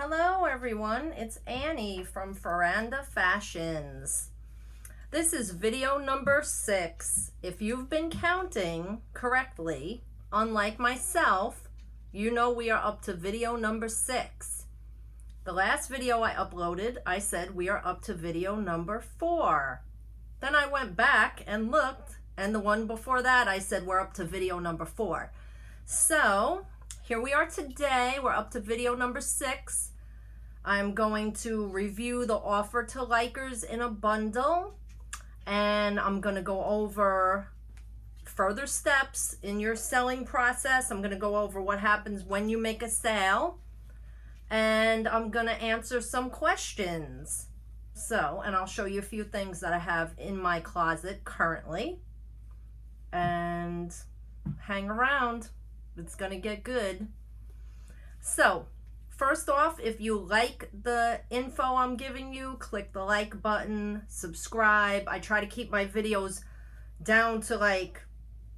Hello everyone, it's Annie from Faranda Fashions. This is video number 6. If you've been counting correctly, unlike myself, you know we are up to video number 6. The last video I uploaded, I said we are up to video number 4. Then I went back and looked, and the one before that I said we're up to video number 4. So here we are today. We're up to video number 6. I'm going to review the offer to likers in a bundle, and I'm going to go over further steps in your selling process. I'm going to go over what happens when you make a sale, and I'm going to answer some questions. And I'll show you a few things that I have in my closet currently, and hang around. It's going to get good. So first off, if you like the info I'm giving you, click the like button, subscribe. I try to keep my videos down to, like,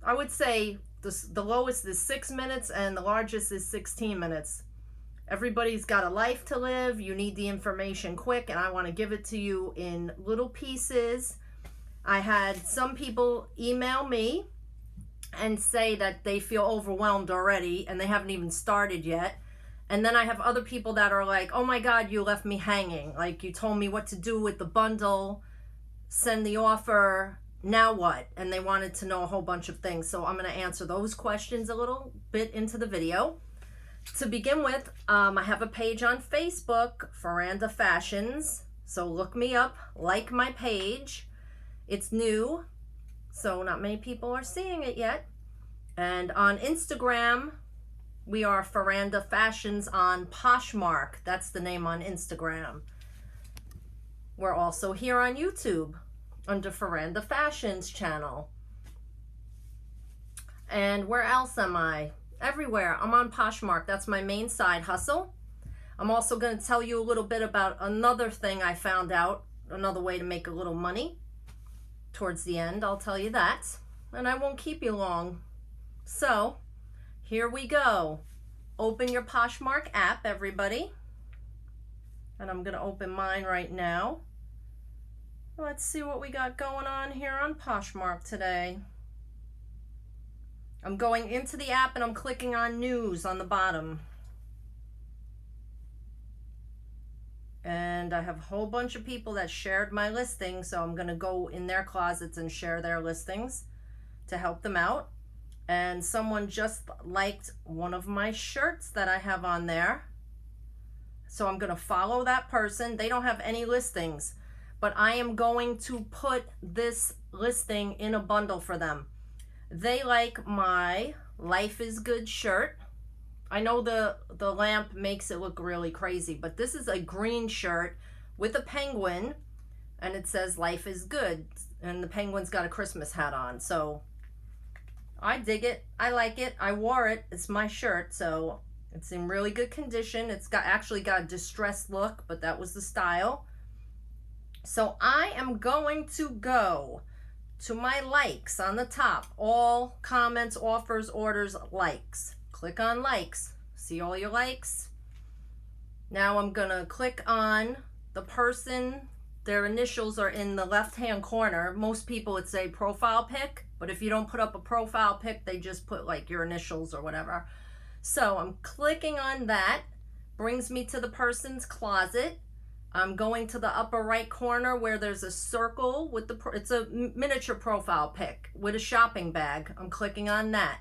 I would say the lowest is 6 minutes and the largest is 16 minutes. Everybody's got a life to live. You need the information quick, and I want to give it to you in little pieces. I had some people email me and say that they feel overwhelmed already and they haven't even started yet. And then I have other people that are like, oh my God, you left me hanging. Like, you told me what to do with the bundle, send the offer, now what? And they wanted to know a whole bunch of things. So I'm going to answer those questions a little bit into the video. To begin with, I have a page on Facebook, Faranda Fashions. So look me up, like my page. It's new, so not many people are seeing it yet. And on Instagram, we are Faranda Fashions on Poshmark. That's the name on Instagram. We're also here on YouTube under Faranda Fashions channel. And where else am I? Everywhere. I'm on Poshmark. That's my main side hustle. I'm also going to tell you a little bit about another thing I found out, another way to make a little money. Towards the end, I'll tell you that. And I won't keep you long. So here we go. Open your Poshmark app, everybody. And I'm going to open mine right now. Let's see what we got going on here on Poshmark today. I'm going into the app and I'm clicking on news on the bottom. And I have a whole bunch of people that shared my listing, so I'm going to go in their closets and share their listings to help them out. And someone just liked one of my shirts that I have on there. So I'm going to follow that person. They don't have any listings, but I am going to put this listing in a bundle for them. They like my Life is Good shirt. I know the lamp makes it look really crazy, but this is a green shirt with a penguin, and it says Life is Good, and the penguin's got a Christmas hat on. So I dig it. I like it. I wore it. It's my shirt, so it's in really good condition. It's actually got a distressed look, but that was the style. So I am going to go to my likes on the top. All comments, offers, orders, likes. Click on likes. See all your likes? Now I'm going to click on the person. Their initials are in the left-hand corner. Most people would say profile pic, but if you don't put up a profile pic, they just put like your initials or whatever. So I'm clicking on that. Brings me to the person's closet. I'm going to the upper right corner where there's a circle with it's a miniature profile pic with a shopping bag. I'm clicking on that.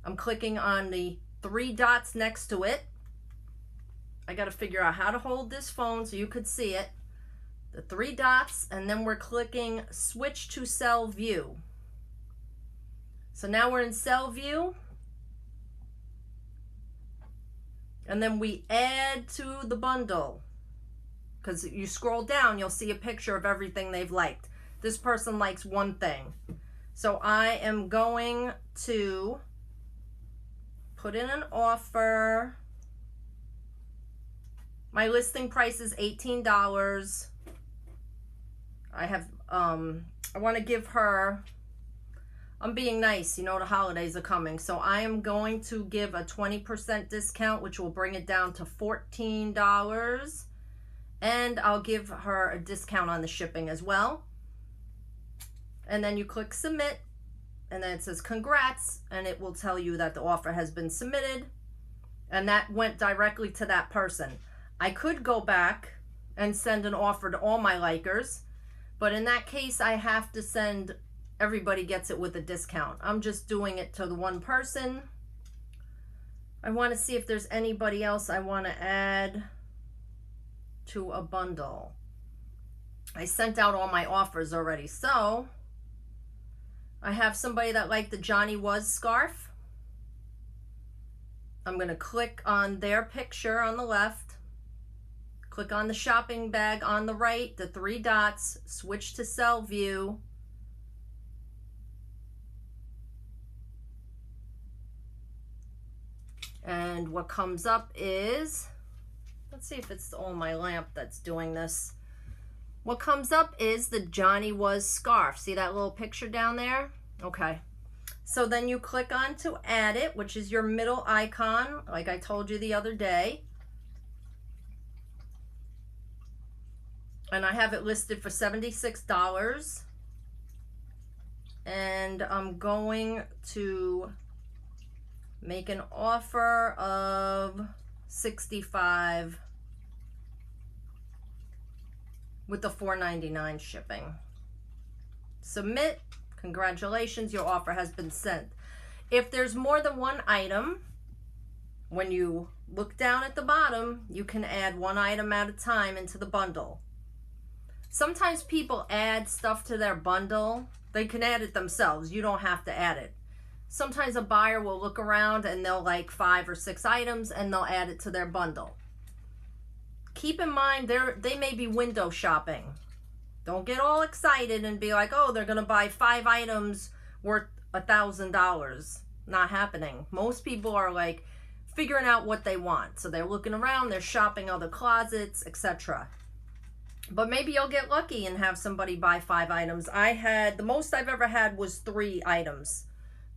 I'm clicking on the 3 dots next to it. I got to figure out how to hold this phone so you could see it. The 3 dots, and then we're clicking switch to sell view. So now we're in sell view. And then we add to the bundle. Because you scroll down, you'll see a picture of everything they've liked. This person likes one thing. So I am going to put in an offer. My listing price is $18. I have, I want to give her I'm being nice. You know, the holidays are coming. So I am going to give a 20% discount, which will bring it down to $14. And I'll give her a discount on the shipping as well. And then you click submit. And then it says congrats. And it will tell you that the offer has been submitted. And that went directly to that person. I could go back and send an offer to all my likers. But in that case, I have to send... Everybody gets it with a discount. I'm just doing it to the one person. I want to see if there's anybody else I want to add to a bundle. I sent out all my offers already. So I have somebody that liked the Johnny Was scarf. I'm going to click on their picture on the left. Click on the shopping bag on the right, the 3 dots, switch to sell view. And what comes up is, let's see if it's all my lamp that's doing this. What comes up is the Johnny Was scarf. See that little picture down there? Okay. So then you click on to add it, which is your middle icon, like I told you the other day. And I have it listed for $76. And I'm going to make an offer of $65 with the $4.99 shipping. Submit. Congratulations, your offer has been sent. If there's more than one item, when you look down at the bottom, you can add one item at a time into the bundle. Sometimes people add stuff to their bundle. They can add it themselves. You don't have to add it. Sometimes a buyer will look around and they'll like 5 or 6 items and they'll add it to their bundle. Keep in mind, they may be window shopping. Don't get all excited and be like, oh, they're going to buy 5 items worth $1,000. Not happening. Most people are like figuring out what they want. So they're looking around, they're shopping other closets, etc. But maybe you'll get lucky and have somebody buy 5 items. The most I've ever had was 3 items.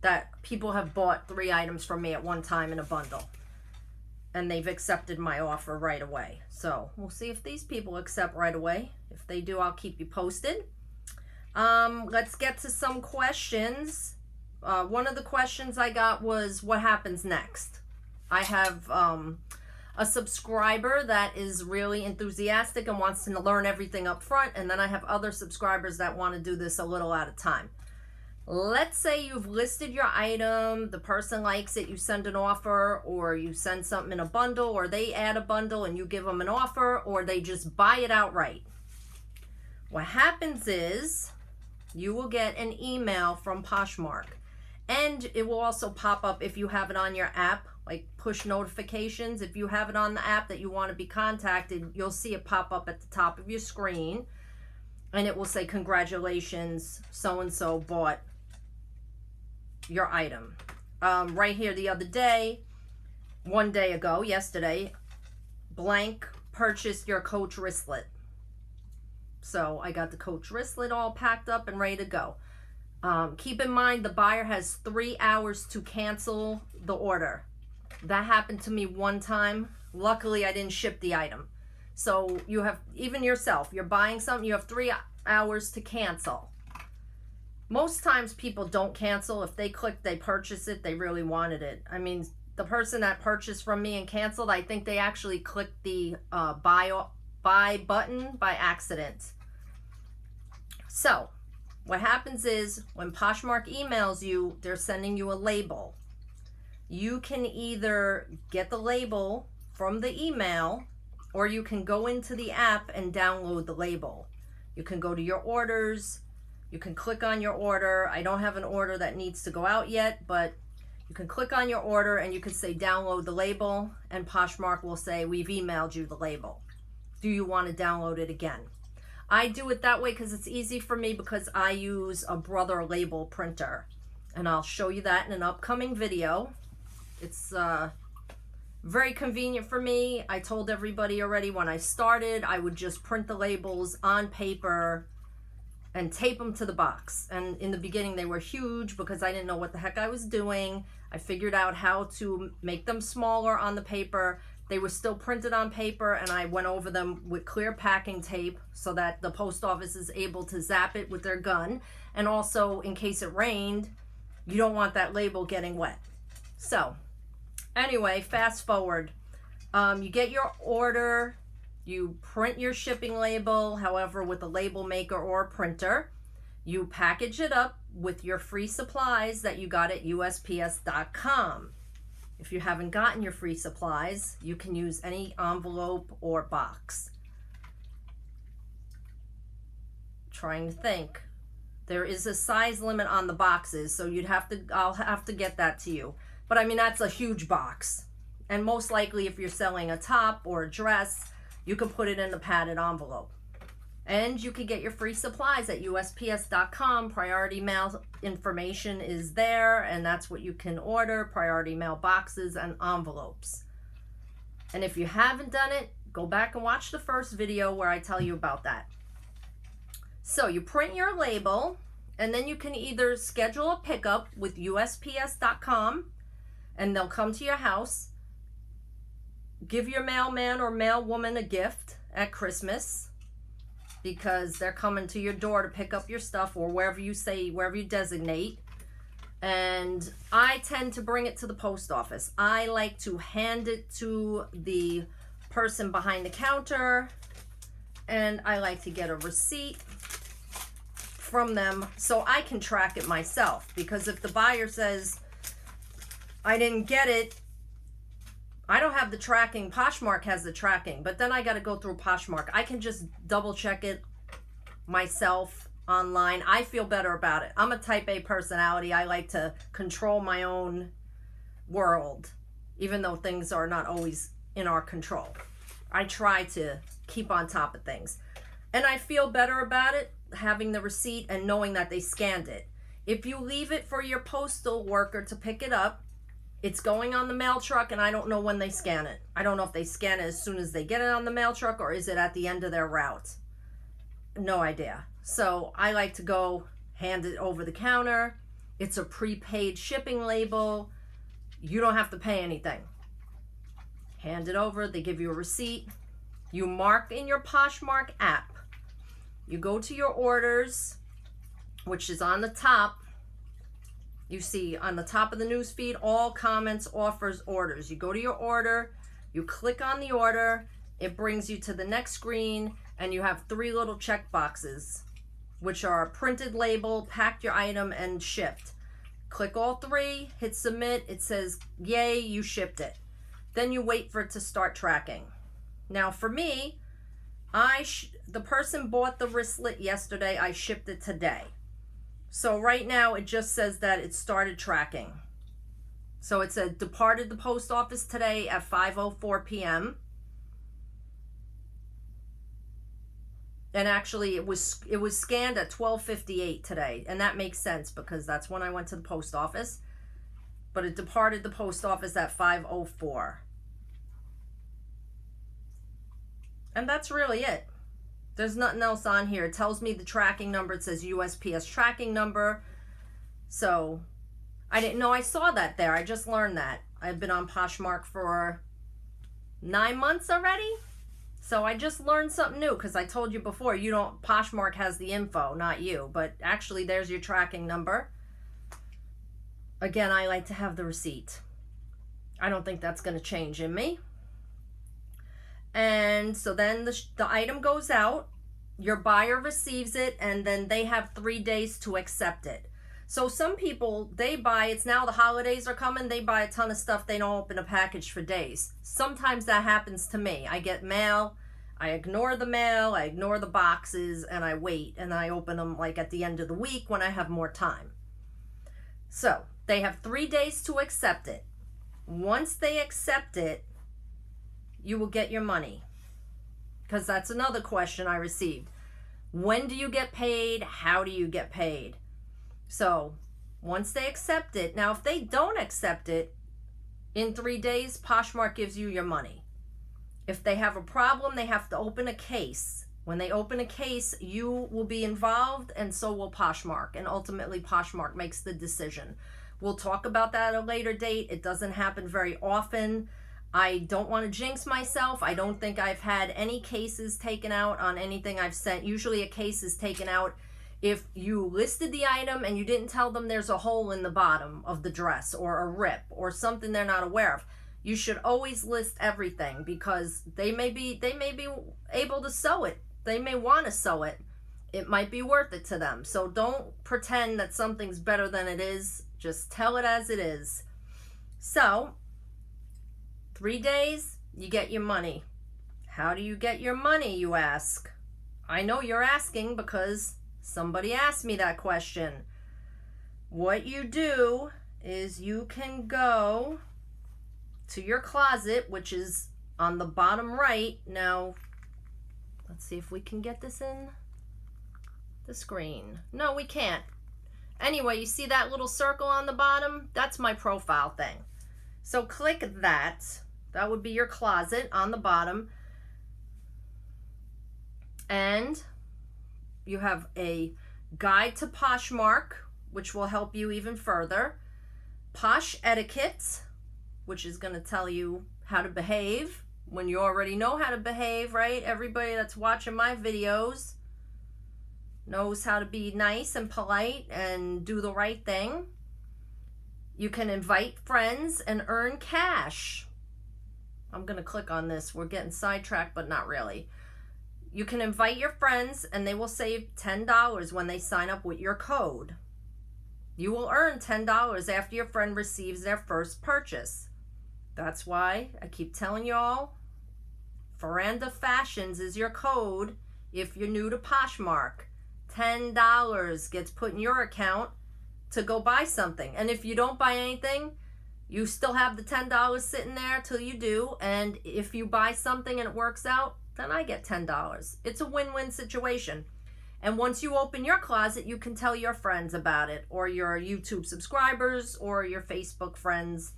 That people have bought 3 items from me at one time in a bundle. And they've accepted my offer right away. So we'll see if these people accept right away. If they do, I'll keep you posted. Let's get to some questions. One of the questions I got was, what happens next? I have a subscriber that is really enthusiastic and wants to learn everything up front. And then I have other subscribers that want to do this a little at a time. Let's say you've listed your item, the person likes it, you send an offer, or you send something in a bundle, or they add a bundle and you give them an offer, or they just buy it outright. What happens is you will get an email from Poshmark, and it will also pop up if you have it on your app, like push notifications. If you have it on the app that you want to be contacted, you'll see it pop up at the top of your screen, and it will say, congratulations, so-and-so bought your item. Right here the other day, one day ago, yesterday, blank purchased your Coach wristlet. So I got the Coach wristlet all packed up and ready to go. Keep in mind, the buyer has 3 hours to cancel the order. That happened to me one time. Luckily, I didn't ship the item. So you have, even yourself, you're buying something, you have 3 hours to cancel. Most times people don't cancel. If they click, they purchase it, they really wanted it. I mean, the person that purchased from me and canceled, I think they actually clicked the buy button by accident. So what happens is when Poshmark emails you, they're sending you a label. You can either get the label from the email, or you can go into the app and download the label. You can go to your orders. You can click on your order. I don't have an order that needs to go out yet, but you can click on your order and you can say download the label, and Poshmark will say, we've emailed you the label. Do you want to download it again? I do it that way because it's easy for me, because I use a Brother label printer, and I'll show you that in an upcoming video. It's very convenient for me. I told everybody already when I started, I would just print the labels on paper and tape them to the box. And in the beginning they were huge because I didn't know what the heck I was doing. I figured out how to make them smaller on the paper. They were still printed on paper, and I went over them with clear packing tape so that the post office is able to zap it with their gun. And also, in case it rained, you don't want that label getting wet. So anyway, fast forward. You get your order, you print your shipping label, however, with a label maker or a printer. You package it up with your free supplies that you got at USPS.com. If you haven't gotten your free supplies, you can use any envelope or box. Trying to think. There is a size limit on the boxes, so I'll have to get that to you. But I mean, that's a huge box. And most likely if you're selling a top or a dress, you can put it in a padded envelope. And you can get your free supplies at USPS.com. Priority mail information is there, and that's what you can order, priority mail boxes and envelopes. And if you haven't done it, go back and watch the first video where I tell you about that. So you print your label, and then you can either schedule a pickup with USPS.com, and they'll come to your house, give your mailman or mailwoman a gift at Christmas, because they're coming to your door to pick up your stuff, or wherever you designate. And I tend to bring it to the post office. I like to hand it to the person behind the counter, and I like to get a receipt from them so I can track it myself. Because if the buyer says, I didn't get it, I don't have the tracking. Poshmark has the tracking, but then I got to go through Poshmark. I can just double check it myself online. I feel better about it. I'm a type A personality. I like to control my own world, even though things are not always in our control. I try to keep on top of things. And I feel better about it, having the receipt and knowing that they scanned it. If you leave it for your postal worker to pick it up, it's going on the mail truck, and I don't know when they scan it. I don't know if they scan it as soon as they get it on the mail truck, or is it at the end of their route. No idea. So I like to go hand it over the counter. It's a prepaid shipping label. You don't have to pay anything. Hand it over. They give you a receipt. You mark in your Poshmark app. You go to your orders, which is on the top. You see on the top of the news feed, all comments, offers, orders. You go to your order, you click on the order, it brings you to the next screen, and you have 3 little check boxes, which are printed label, packed your item, and shipped. Click all 3, hit submit, it says, yay, you shipped it. Then you wait for it to start tracking. Now for me, the person bought the wristlet yesterday, I shipped it today. So right now it just says that it started tracking. So it said departed the post office today at 5:04 p.m. And actually it was scanned at 12:58 today, and that makes sense because that's when I went to the post office. But it departed the post office at 5:04. And that's really it. There's nothing else on here. It tells me the tracking number. It says USPS tracking number. So I didn't know I saw that there. I just learned that. I've been on Poshmark for 9 months already. So I just learned something new, because I told you before, Poshmark has the info, not you. But actually, there's your tracking number. Again, I like to have the receipt. I don't think that's going to change in me. And so then the item goes out, your buyer receives it, and then they have 3 days to accept it. So some people, they buy, it's now the holidays are coming, they buy a ton of stuff, they don't open a package for days. Sometimes that happens to me. I get mail, I ignore the mail, I ignore the boxes, and I wait, and I open them like at the end of the week when I have more time. So they have 3 days to accept it. Once they accept it, you will get your money. Because that's another question I received. When do you get paid? How do you get paid? So once they accept it, now if they don't accept it, in 3 days, Poshmark gives you your money. If they have a problem, they have to open a case When they open a case, you will be involved, and so will Poshmark. And ultimately, Poshmark makes the decision. We'll talk about that at a later date. It doesn't happen very often. I don't want to jinx myself. I don't think I've had any cases taken out on anything I've sent. Usually a case is taken out if you listed the item and you didn't tell them there's a hole in the bottom of the dress or a rip or something they're not aware of. You should always list everything because they may be able to sew it. They may want to sew it. It might be worth it to them. So don't pretend that something's better than it is. Just tell it as it is. So 3 days, you get your money. How do you get your money, you ask? I know you're asking because somebody asked me that question. What you do is you can go to your closet, which is on the bottom right. Now, let's see if we can get this in the screen. No, we can't. Anyway, you see that little circle on the bottom? That's my profile thing. So click that. That would be your closet on the bottom. And you have a guide to Poshmark, which will help you even further. Posh etiquette, which is going to tell you how to behave when you already know how to behave, right? Everybody that's watching my videos knows how to be nice and polite and do the right thing. You can invite friends and earn cash. I'm going to click on this. We're getting sidetracked, but not really. You can invite your friends and they will save $10 when they sign up with your code. You will earn $10 after your friend receives their first purchase. That's why I keep telling y'all, Faranda Fashions is your code if you're new to Poshmark. $10 gets put in your account to go buy something. And if you don't buy anything, you still have the $10 sitting there till you do. And if you buy something and it works out, then I get $10. It's a win-win situation. And once you open your closet, you can tell your friends about it, or your YouTube subscribers, or your Facebook friends,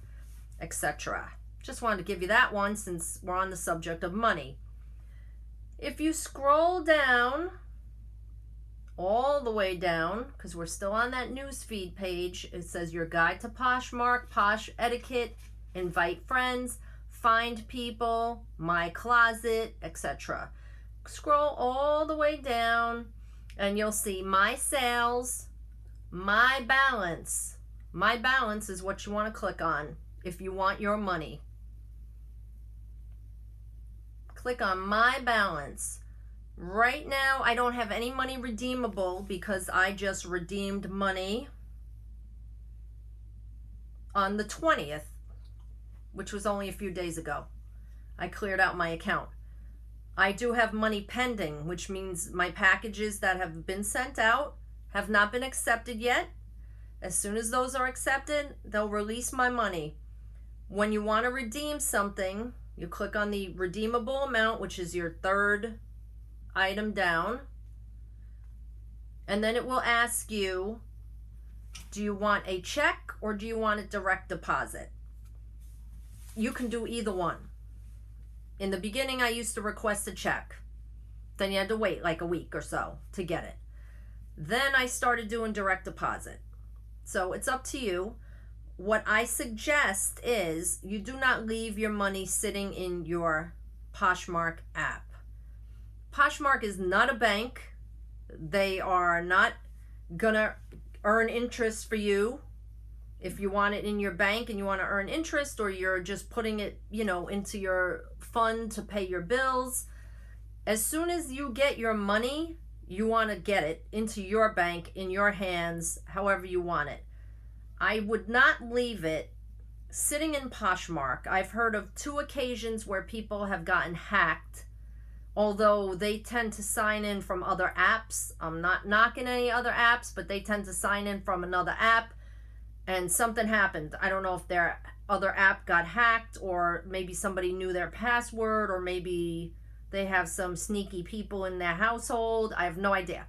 etc. Just wanted to give you that one since we're on the subject of money. If you scroll down, all the way down, because we're still on that newsfeed page, it says your guide to Poshmark, Posh etiquette, invite friends, find people, my closet, etc. Scroll all the way down and you'll see my sales, my balance. My balance is what you want to click on if you want your money. Click on my balance. Right now, I don't have any money redeemable because I just redeemed money on the 20th, which was only a few days ago. I cleared out my account. I do have money pending, which means my packages that have been sent out have not been accepted yet. As soon as those are accepted, they'll release my money. When you want to redeem something, you click on the redeemable amount, which is your third item down, and then it will ask you, do you want a check or do you want a direct deposit? You can do either one. In the beginning, I used to request a check. Then you had to wait like a week or so to get it. Then I started doing direct deposit. So it's up to you. What I suggest is you do not leave your money sitting in your Poshmark app. Poshmark is not a bank. They are not gonna earn interest for you. If you want it in your bank and you want to earn interest, or you're just putting it, into your fund to pay your bills, as soon as you get your money, you want to get it into your bank, in your hands, however you want it. I would not leave it sitting in Poshmark. I've heard of 2 occasions where people have gotten hacked, although they tend to sign in from other apps. I'm not knocking any other apps, but they tend to sign in from another app, and something happened. I don't know if their other app got hacked, or maybe somebody knew their password, or maybe they have some sneaky people in their household. I have no idea.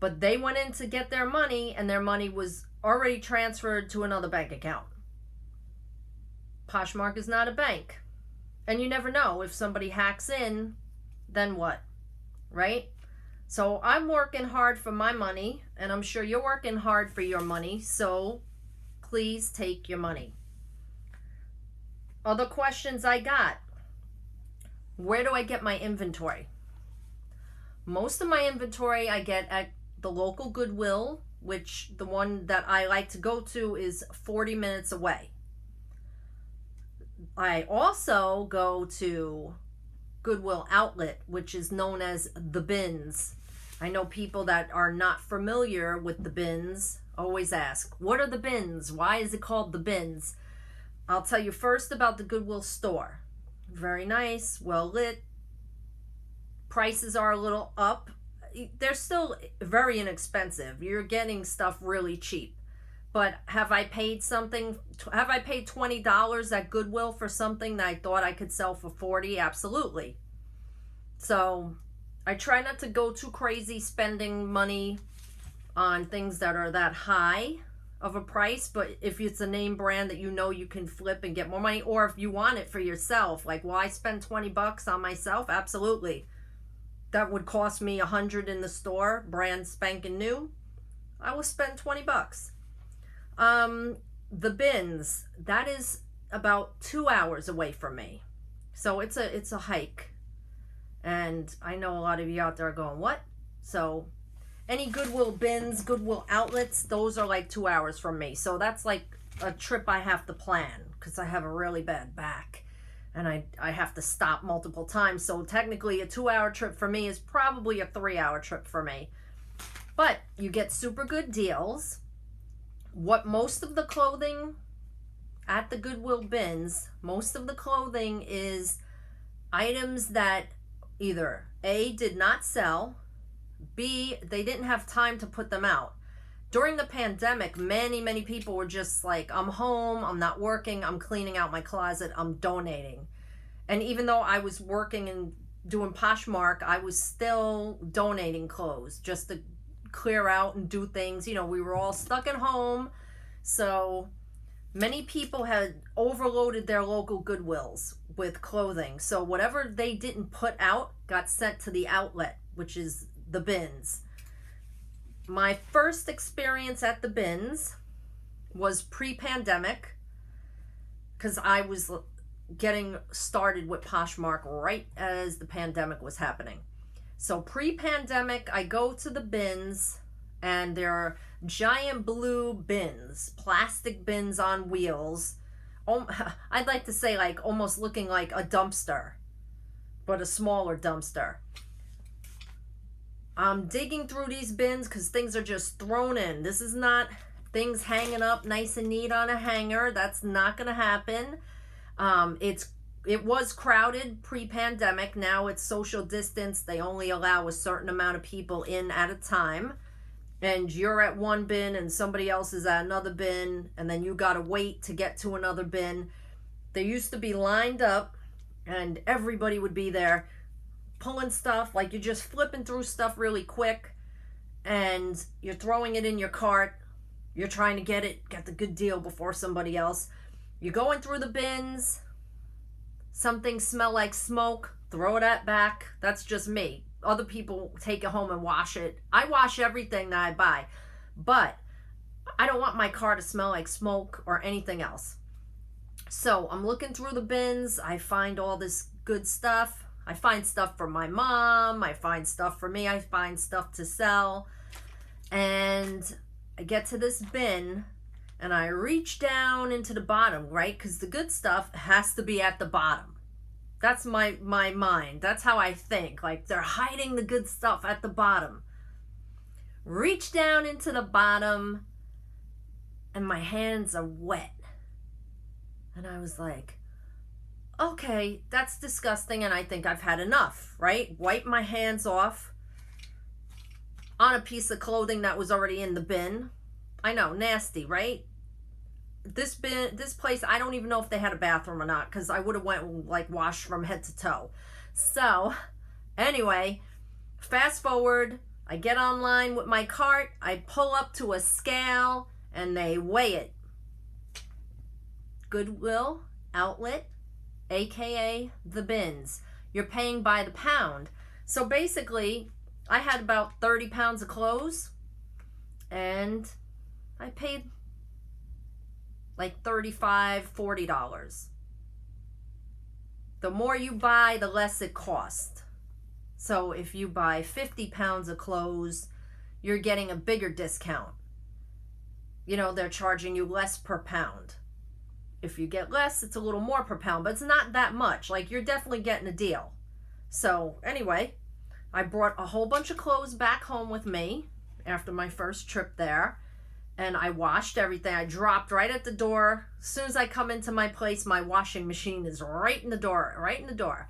But they went in to get their money, and their money was already transferred to another bank account. Poshmark is not a bank. And you never know. If somebody hacks in, then what? right? So I'm working hard for my money, and I'm sure you're working hard for your money, so please take your money. Other questions I got. Where do I get my inventory? Most of my inventory I get at the local Goodwill, which the one that I like to go to is 40 minutes away. I also go to Goodwill Outlet, which is known as the bins. I know people that are not familiar with the bins always ask, what are the bins? Why is it called the bins? I'll tell you first about the Goodwill store. Very nice, well lit. Prices are a little up. They're still very inexpensive. You're getting stuff really cheap. But have I paid $20 at Goodwill for something that I thought I could sell for $40? Absolutely. So I try not to go too crazy spending money on things that are that high of a price, but if it's a name brand that you know you can flip and get more money, or if you want it for yourself, like, will I spend $20 on myself? Absolutely. That would cost me $100 in the store, brand spanking new. I will spend $20. The bins, that is about 2 hours away from me. So it's a hike. And I know a lot of you out there are going, what? So any Goodwill bins, Goodwill outlets, those are like 2 hours from me. So that's like a trip I have to plan because I have a really bad back and I have to stop multiple times. So technically a 2-hour trip for me is probably a 3-hour trip for me. But you get super good deals. What most of the clothing at the Goodwill bins, most of the clothing is items that either A, did not sell, B, they didn't have time to put them out. During the pandemic, many people were just like, I'm home, I'm not working, I'm cleaning out my closet, I'm donating. And even though I was working and doing Poshmark, I was still donating clothes just to clear out and do things. You know, we were all stuck at home. So many people had overloaded their local Goodwills with clothing. So whatever they didn't put out got sent to the outlet, which is the bins. My first experience at the bins was pre-pandemic because I was getting started with Poshmark right as the pandemic was happening. So pre-pandemic, I go to the bins and there are giant blue bins, plastic bins on wheels. I'd like to say like almost looking like a dumpster, but a smaller dumpster. I'm digging through these bins because things are just thrown in. This is not things hanging up nice and neat on a hanger. That's not going to happen. It was crowded pre-pandemic. Now it's social distance. They only allow a certain amount of people in at a time. And you're at one bin and somebody else is at another bin. And then you got to wait to get to another bin. They used to be lined up and everybody would be there pulling stuff, like you're just flipping through stuff really quick and you're throwing it in your cart. You're trying to get the good deal before somebody else. You're going through the bins. Something smell like smoke, throw it back. That's just me. Other people take it home and wash it. I wash everything that I buy, but I don't want my car to smell like smoke or anything else. So I'm looking through the bins. I find all this good stuff. I find stuff for my mom. I find stuff for me. I find stuff to sell. And I get to this bin and I reach down into the bottom, right? Because the good stuff has to be at the bottom. That's my mind. That's how I think. Like they're hiding the good stuff at the bottom. Reach down into the bottom and my hands are wet. And I was like, okay, that's disgusting and I think I've had enough, right? Wipe my hands off on a piece of clothing that was already in the bin. I know, nasty, right? This place, I don't even know if they had a bathroom or not because I would have went like washed from head to toe. So anyway, fast forward, I get online with my cart, I pull up to a scale and they weigh it. Goodwill Outlet, aka the bins. You're paying by the pound. So basically, I had about 30 pounds of clothes, and I paid like $35, $40. The more you buy, the less it costs. So if you buy 50 pounds of clothes, you're getting a bigger discount. You know, they're charging you less per pound. If you get less, it's a little more per pound, but it's not that much. Like, you're definitely getting a deal. So anyway, I brought a whole bunch of clothes back home with me after my first trip there, and I washed everything. I dropped right at the door. As soon as I come into my place, my washing machine is right in the door.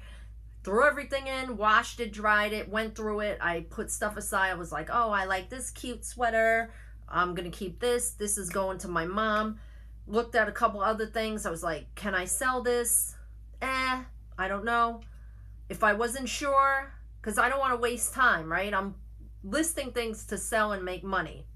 Threw everything in, washed it, dried it, went through it. I put stuff aside. I was like, oh, I like this cute sweater. I'm going to keep this. This is going to my mom. Looked at a couple other things. I was like, can I sell this? I don't know. If I wasn't sure, because I don't want to waste time, right? I'm listing things to sell and make money.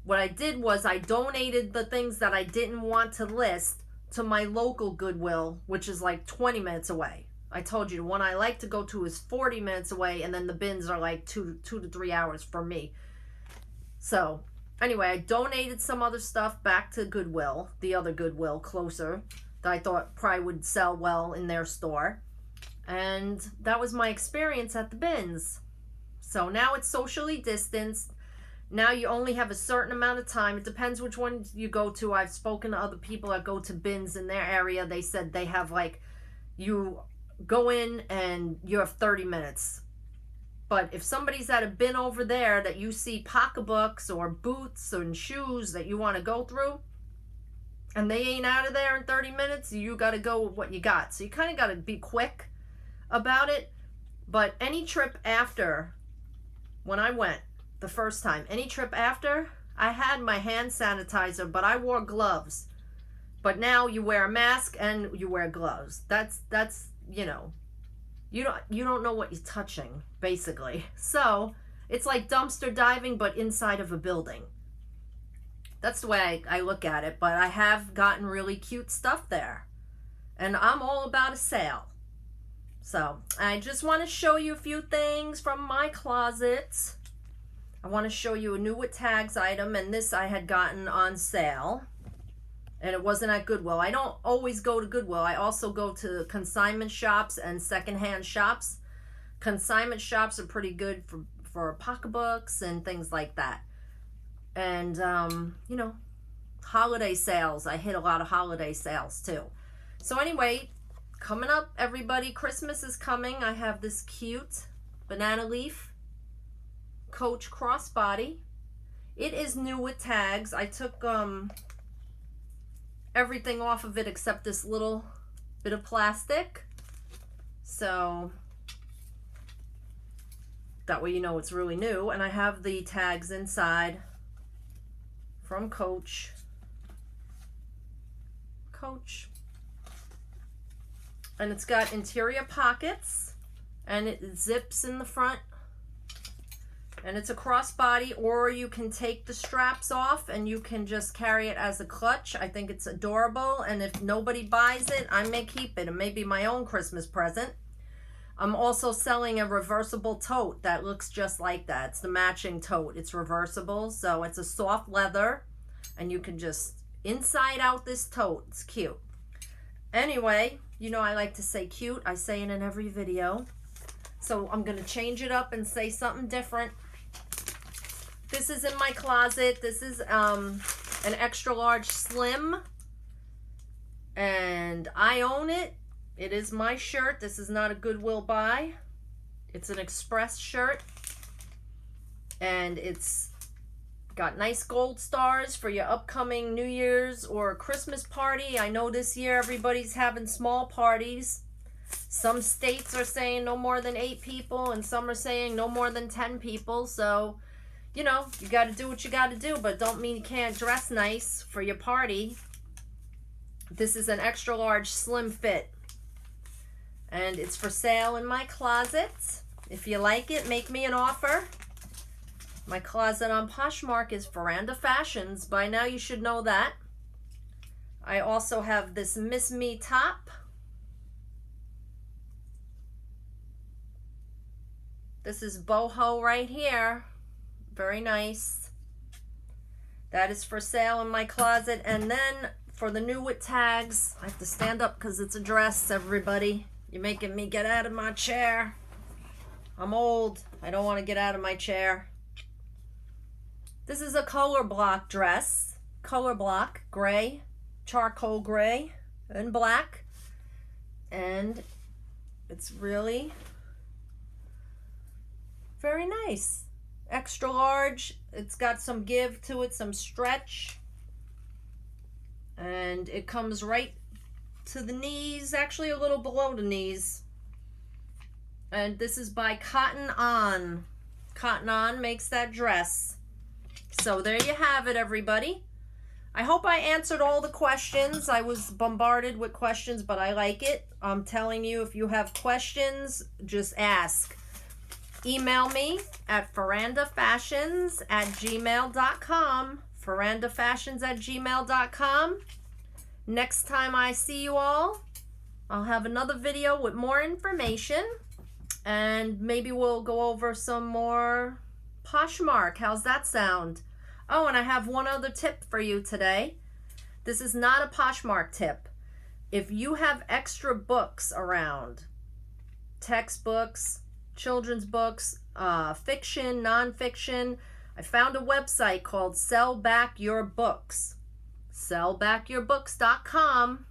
What I did was I donated the things that I didn't want to list to my local Goodwill, which is like 20 minutes away. I told you the one I like to go to is 40 minutes away, and then the bins are like 2 to 3 hours for me. So anyway, I donated some other stuff back to Goodwill, the other Goodwill closer, that I thought probably would sell well in their store. And that was my experience at the bins. So now it's socially distanced. Now you only have a certain amount of time. It depends which one you go to. I've spoken to other people that go to bins in their area. They said they have, like, you go in and you have 30 minutes. But if somebody's at a bin over there that you see pocketbooks or boots and shoes that you want to go through, and they ain't out of there in 30 minutes, you got to go with what you got. So you kind of got to be quick about it. But any trip after, when I went the first time, any trip after, I had my hand sanitizer, but I wore gloves. But now you wear a mask and you wear gloves. That's you know, you don't know what you're touching, basically. So it's like dumpster diving, but inside of a building. That's the way I look at it. But I have gotten really cute stuff there, and I'm all about a sale. So I just want to show you a few things from my closet. I want to show you a new with tags item, and this I had gotten on sale, and it wasn't at Goodwill. I don't always go to Goodwill. I also go to consignment shops and secondhand shops. Consignment shops are pretty good for pocketbooks and things like that. And, you know, holiday sales. I hit a lot of holiday sales too. So anyway, coming up, everybody, Christmas is coming. I have this cute banana leaf Coach crossbody. It is new with tags. I took everything off of it except this little bit of plastic, so that way you know it's really new. And I have the tags inside from Coach, and it's got interior pockets, and it zips in the front. And it's a crossbody, or you can take the straps off and you can just carry it as a clutch. I think it's adorable, and if nobody buys it, I may keep it. It may be my own Christmas present. I'm also selling a reversible tote that looks just like that. It's the matching tote. It's reversible, so it's a soft leather, and you can just inside out this tote. It's cute. Anyway, you know I like to say cute. I say it in every video. So I'm going to change it up and say something different. This is in my closet. This is an extra large slim, and I own it. It is my shirt. This is not a Goodwill buy. It's an express shirt, and it's got nice gold stars for your upcoming New Year's or Christmas party. I know this year everybody's having small parties. Some states are saying no more than 8 people, and some are saying no more than 10 people. So, you know, you got to do what you got to do, but don't mean you can't dress nice for your party. This is an extra large slim fit, and it's for sale in my closet. If you like it, make me an offer. My closet on Poshmark is Faranda Fashions. By now you should know that. I also have this Miss Me top. This is boho right here. Very nice. That is for sale in my closet. And then for the new with tags, I have to stand up because it's a dress, everybody. You're making me get out of my chair. I'm old. I don't want to get out of my chair. This is a color block dress. Color block, gray, charcoal gray, and black. And it's really very nice. Extra large. It's got some give to it, some stretch. And it comes right to the knees, actually a little below the knees. And this is by Cotton On. Cotton On makes that dress. So there you have it, everybody. I hope I answered all the questions. I was bombarded with questions, but I like it. I'm telling you, if you have questions, just ask. Email me at farandafashions@gmail.com. farandafashions@gmail.com. Next time I see you all, I'll have another video with more information, and maybe we'll go over some more Poshmark. How's that sound? Oh, and I have one other tip for you today. This is not a Poshmark tip. If you have extra books around, textbooks, children's books, fiction, nonfiction, I found a website called Sell Back Your Books. sellbackyourbooks.com.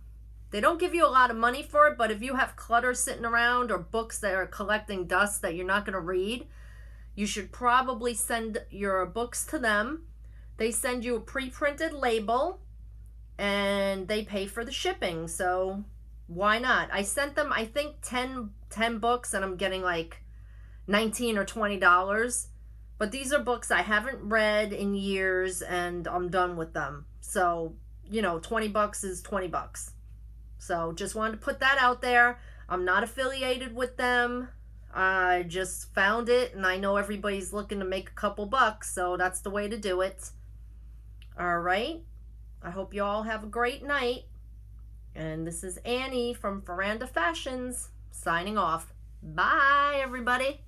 They don't give you a lot of money for it, but if you have clutter sitting around or books that are collecting dust that you're not going to read, you should probably send your books to them. They send you a pre-printed label and they pay for the shipping. So why not? I sent them, I think, 10 books, and I'm getting like $19 or $20. But these are books I haven't read in years, and I'm done with them. So, you know, $20 is $20. So just wanted to put that out there. I'm not affiliated with them. I just found it, and I know everybody's looking to make a couple bucks, so that's the way to do it. All right. I hope you all have a great night. And this is Annie from Faranda Fashions signing off. Bye, everybody.